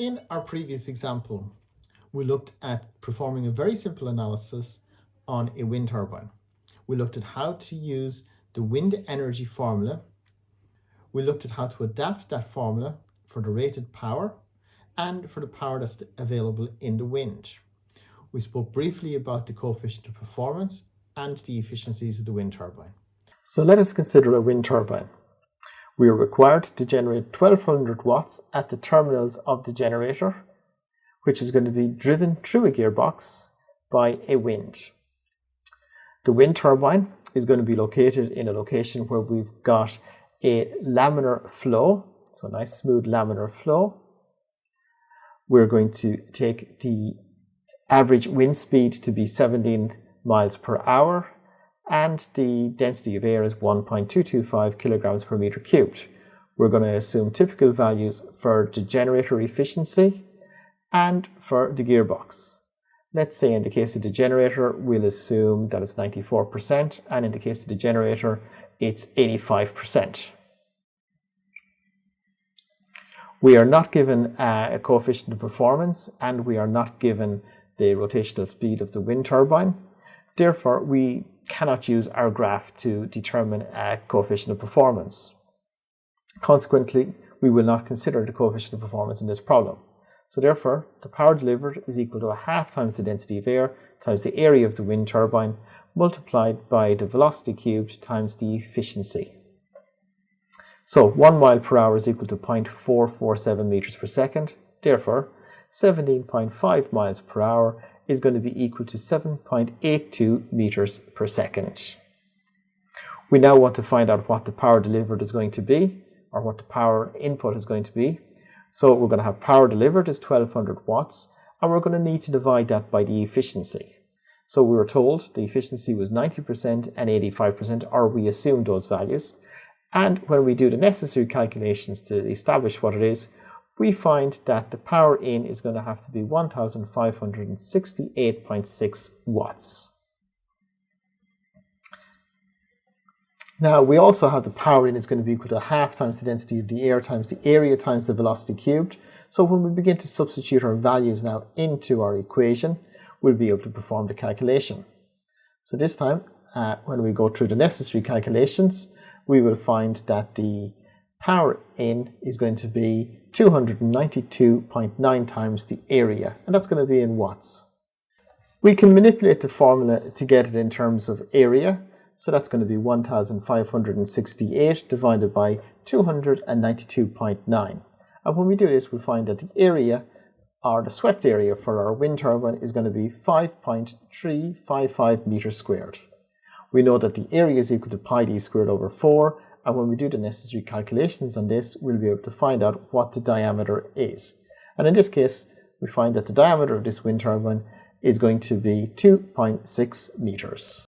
In our previous example, we looked at performing a very simple analysis on a wind turbine. We looked at how to use the wind energy formula. We looked at how to adapt that formula for the rated power and for the power that's available in the wind. We spoke briefly about the coefficient of performance and the efficiencies of the wind turbine. So let us consider a wind turbine. We are required to generate 1200 watts at the terminals of the generator, which is going to be driven through a gearbox by a wind. The wind turbine is going to be located in a location where we've got a laminar flow, so a nice smooth laminar flow. We're going to take the average wind speed to be 17 miles per hour, and the density of air is 1.225 kilograms per meter cubed. We're going to assume typical values for the generator efficiency and for the gearbox. Let's say in the case of the generator, we'll assume that it's 94%, and in the case of the generator, it's 85%. We are not given a coefficient of performance, and we are not given the rotational speed of the wind turbine. Therefore, we cannot use our graph to determine a coefficient of performance. Consequently, we will not consider the coefficient of performance in this problem. So therefore, the power delivered is equal to a half times the density of air times the area of the wind turbine multiplied by the velocity cubed times the efficiency. So 1 mile per hour is equal to 0.447 meters per second. Therefore, 17.5 miles per hour is going to be equal to 7.82 meters per second. We now want to find out what the power delivered is going to be, or what the power input is going to be. So we're going to have power delivered is 1200 watts, and we're going to need to divide that by the efficiency. So we were told the efficiency was 90% and 85%, or we assumed those values. And when we do the necessary calculations to establish what it is, we find that the power in is going to have to be 1568.6 watts. Now we also have the power in is going to be equal to a half times the density of the air times the area times the velocity cubed. So when we begin to substitute our values now into our equation, we'll be able to perform the calculation. So this time, when we go through the necessary calculations, we will find that the power in is going to be 292.9 times the area, and that's going to be in watts. We can manipulate the formula to get it in terms of area, so that's going to be 1568 divided by 292.9. And when we do this, we find that the area, or the swept area for our wind turbine, is going to be 5.355 meters squared. We know that the area is equal to pi d squared over 4, and when we do the necessary calculations on this, we'll be able to find out what the diameter is. And in this case, we find that the diameter of this wind turbine is going to be 2.6 meters.